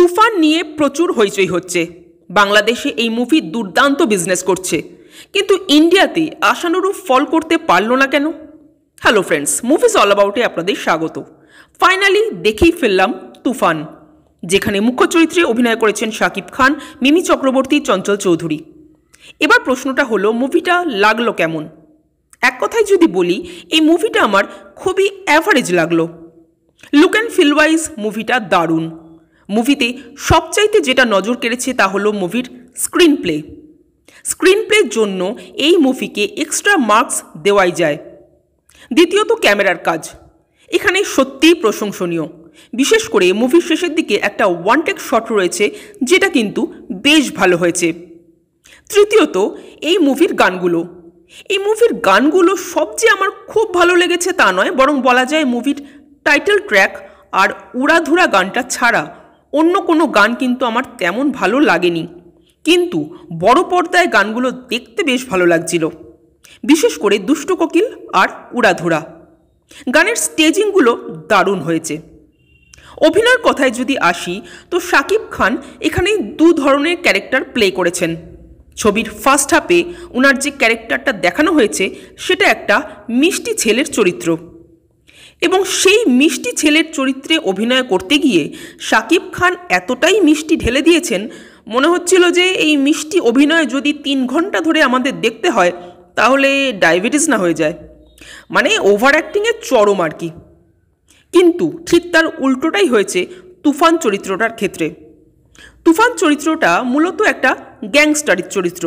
তুফান নিয়ে প্রচুর হইচই হচ্ছে। বাংলাদেশে এই মুভি দুর্দান্ত বিজনেস করছে, কিন্তু ইন্ডিয়াতে আশানুরূপ ফল করতে পারল না কেন? হ্যালো ফ্রেন্ডস, মুভিজ অল অ্যাবাউটে আপনাদের স্বাগত। ফাইনালি দেখেই ফেললাম তুফান, যেখানে মুখ্য চরিত্রে অভিনয় করেছেন শাকিব খান, মিমি চক্রবর্তী, চঞ্চল চৌধুরী। এবার প্রশ্নটা হলো, মুভিটা লাগলো কেমন? এক কথায় যদি বলি, এই মুভিটা আমার খুবই অ্যাভারেজ লাগলো। লুক অ্যান্ড ফিল ওয়াইজ মুভিটা দারুণ। মুভিতে সবচাইতে যেটা নজর কেড়েছে তা হলো মুভির স্ক্রিন প্লের জন্য এই মুভিকে এক্সট্রা মার্কস দেওয়াই যায়। দ্বিতীয়ত ক্যামেরার কাজ এখানে সত্যিই প্রশংসনীয়। বিশেষ করে মুভির শেষের দিকে একটা ওয়ান টেক শট রয়েছে, যেটা কিন্তু বেশ ভালো হয়েছে। তৃতীয়ত এই মুভির গানগুলো সব যে আমার খুব ভালো লেগেছে তা নয়, বরং বলা যায় মুভির টাইটেল ট্র্যাক আর উড়াধুরা গানটা ছাড়া অন্য কোনো গান কিন্তু আমার তেমন ভালো লাগেনি। কিন্তু বড় পর্দায় গানগুলো দেখতে বেশ ভালো লাগছিল, বিশেষ করে দুষ্টু কোকিল আর উড়াধুরা। গানের স্টেজিংগুলো দারুণ হয়েছে। অভিনয়ের কথায় যদি আসি, তো শাকিব খান এখানে দু ধরনের ক্যারেক্টার প্লে করেছেন। ছবির ফার্স্ট হাফে ওনার যে ক্যারেক্টারটা দেখানো হয়েছে সেটা একটা মিষ্টি ছেলের চরিত্র, এবং সেই মিষ্টি ছেলের চরিত্রে অভিনয় করতে গিয়ে শাকিব খান এতটাই মিষ্টি ঢেলে দিয়েছেন, মনে হচ্ছিল যে এই মিষ্টি অভিনয় যদি 3 ঘন্টা ধরে আমাদের দেখতে হয় তাহলে ডায়াবেটিস না হয়ে যায়। মানে ওভার অ্যাক্টিংয়ের চরম আর কি। কিন্তু ঠিক তার উল্টোটাই হয়েছে তুফান চরিত্রটার ক্ষেত্রে। তুফান চরিত্রটা মূলত একটা গ্যাংস্টারের চরিত্র,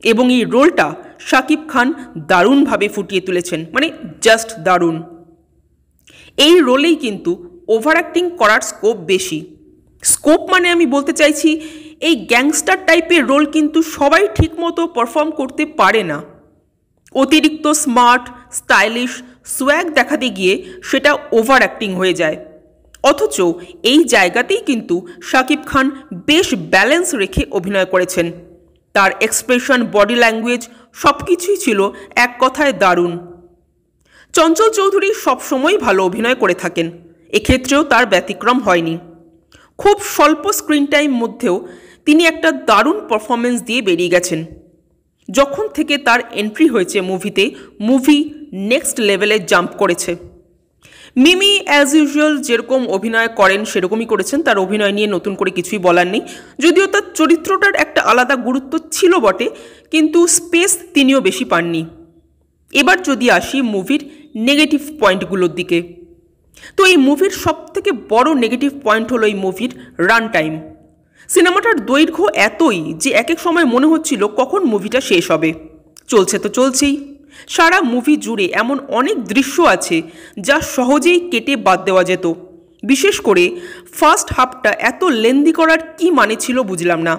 এবং এই রোলটা শাকিব খান দারুণভাবে ফুটিয়ে তুলেছেন, মানে জাস্ট দারুণ। এই রোলেই কিন্তু ওভার অ্যাক্টিং করার স্কোপ বেশি। স্কোপ মানে আমি বলতে চাইছি, এই গ্যাংস্টার টাইপের রোল কিন্তু সবাই ঠিকমতো পারফর্ম করতে পারে না। অতিরিক্ত স্মার্ট, স্টাইলিশ, সোয়াগ দেখাতে গিয়ে সেটা ওভার অ্যাক্টিং হয়ে যায়। অথচ এই জায়গাতেই কিন্তু শাকিব খান বেশ ব্যালেন্স রেখে অভিনয় করেছেন। তার এক্সপ্রেশন, বডি ল্যাঙ্গুয়েজ সব কিছুই ছিল এক কথায় দারুণ। চঞ্চল চৌধুরী সবসময়ই ভালো অভিনয় করে থাকেন, এক্ষেত্রেও তার ব্যতিক্রম হয়নি। খুব স্বল্প স্ক্রিন টাইম মধ্যেও তিনি একটা দারুণ পারফরমেন্স দিয়ে বেরিয়ে গেছেন। যখন থেকে তার এন্ট্রি হয়েছে মুভিতে, মুভি নেক্সট লেভেলে জাম্প করেছে। মিমি অ্যাজ ইউজুয়াল যেরকম অভিনয় করেন সেরকমই করেছেন, তার অভিনয় নিয়ে নতুন করে কিছুই বলার নেই। যদিও তার চরিত্রটার একটা আলাদা গুরুত্ব ছিল বটে, কিন্তু স্পেস তিনিও বেশি পাননি। এবার যদি আসি মুভির নেগেটিভ পয়েন্টগুলোর দিকে, তো এই মুভির সবথেকে বড় নেগেটিভ পয়েন্ট হলো এই মুভির রান টাইম। সিনেমাটার দৈর্ঘ্য এতই যে এক এক সময় মনে হচ্ছিল কখন মুভিটা শেষ হবে। চলছে তো চলছেই। সারা মুভি জুড়ে এমন অনেক দৃশ্য আছে যা সহজেই কেটে বাদ দেওয়া যেত। বিশেষ করে ফার্স্ট হাফটা এত লেন্দি করার কি মানে ছিল বুঝলাম না।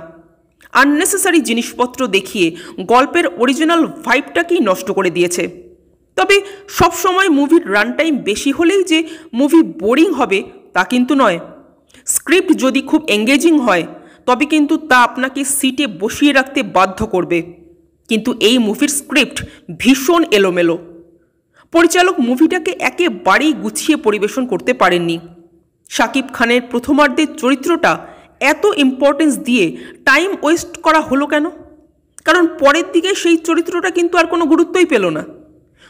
আননেসেসারি জিনিসপত্র দেখিয়ে গল্পের অরিজিনাল ভাইবটাকেই নষ্ট করে দিয়েছে। তবে সবসময় মুভির রান টাইম বেশি হলেই যে মুভি বোরিং হবে তা কিন্তু নয়। স্ক্রিপ্ট যদি খুব এঙ্গেজিং হয় তবে কিন্তু তা আপনাকে সিটে বসিয়ে রাখতে বাধ্য করবে। কিন্তু এই মুভির স্ক্রিপ্ট ভীষণ এলোমেলো। পরিচালক মুভিটাকে একেবারেই গুছিয়ে পরিবেশন করতে পারেননি। শাকিব খানের প্রথমার্ধের চরিত্রটা এত ইম্পর্টেন্স দিয়ে টাইম ওয়েস্ট করা হলো কেন? কারণ পরের দিকে সেই চরিত্রটা কিন্তু আর কোনো গুরুত্বই পেল না।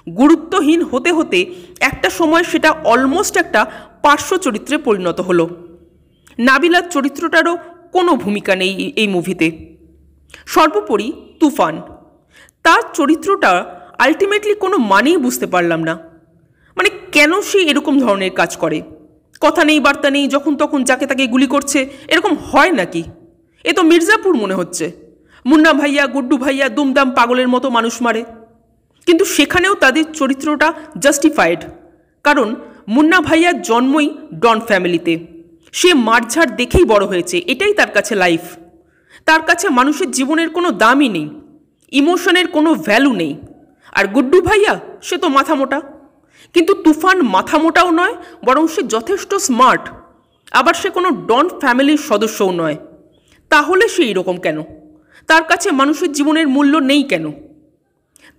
গুরুত্বহীন হতে হতে একটা সময় সেটা অলমোস্ট একটা পার্শ্ব চরিত্রে পরিণত হলো। নাবিলার চরিত্রটারও কোনো ভূমিকা নেই এই মুভিতে। সর্বোপরি তুফান, তার চরিত্রটা আলটিমেটলি কোনো মানেই বুঝতে পারলাম না। মানে কেন সে এরকম ধরনের কাজ করে? কথা নেই, বার্তা নেই, যখন তখন যাকে তাকে গুলি করছে, এরকম হয় নাকি? এ তো মির্জাপুর মনে হচ্ছে। মুন্না ভাইয়া, গুড্ডু ভাইয়া দুমদাম পাগলের মতো মানুষ মারে, কিন্তু সেখানেও তাদের চরিত্রটা জাস্টিফাইড। কারণ মুন্না ভাইয়ার জন্মই ডন ফ্যামিলিতে, সে মারঝাড় দেখেই বড় হয়েছে, এটাই তার কাছে লাইফ। তার কাছে মানুষের জীবনের কোনো দামই নেই, ইমোশনের কোনো ভ্যালু নেই। আর গুড্ডু ভাইয়া সে তো মাথা মোটা, কিন্তু তুফান মাথা মোটাও নয়, বরং সে যথেষ্ট স্মার্ট। আবার সে কোনো ডন ফ্যামিলির সদস্যও নয়। তাহলে সে এরকম কেন? তার কাছে মানুষের জীবনের মূল্য নেই কেন?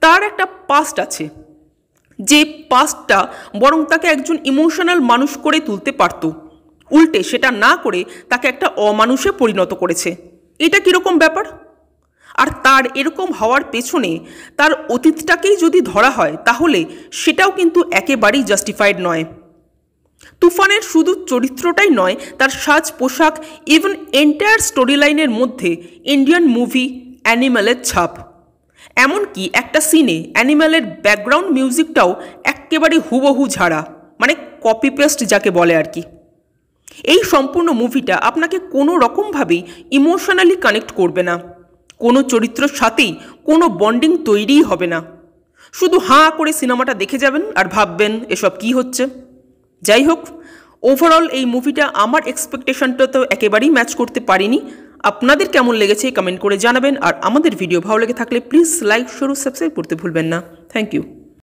তার একটা পাস্ট আছে, যে পাস্টটা বরং তাকে একজন ইমোশনাল মানুষ করে তুলতে পারত। উল্টে সেটা না করে তাকে একটা অমানুষে পরিণত করেছে। এটা কীরকম ব্যাপার? আর তার এরকম হওয়ার পেছনে তার অতীতটাকেই যদি ধরা হয় তাহলে সেটাও কিন্তু একেবারেই জাস্টিফাইড নয়। তুফানের শুধু চরিত্রটাই নয়, তার সাজ পোশাক, ইভেন এন্টায়ার স্টোরি লাইনের মধ্যে ইন্ডিয়ান মুভি অ্যানিম্যালের ছাপ। এমনকি একটা সিনে অ্যানিম্যালের ব্যাকগ্রাউন্ড মিউজিকটাও একেবারে হুবহু ঝাড়া, মানে কপি পেস্ট যাকে বলে আর কি। এই সম্পূর্ণ মুভিটা আপনাকে কোনো রকমভাবেই ইমোশনালি কানেক্ট করবে না, কোনো চরিত্রের সাথেই কোনো বন্ডিং তৈরিই হবে না। শুধু হাঁ করে সিনেমাটা দেখে যাবেন আর ভাববেন এসব কি হচ্ছে। যাই হোক, ওভারঅল এই মুভিটা আমার এক্সপেকটেশনটা তো একেবারেই ম্যাচ করতে পারিনি। আপনাদের কেমন লেগেছে কমেন্ট করে জানাবেন, আর আমাদের ভিডিও ভালো লেগে থাকলে প্লিজ লাইক, শেয়ার ও সাবস্ক্রাইব করতে ভুলবেন না। Thank you.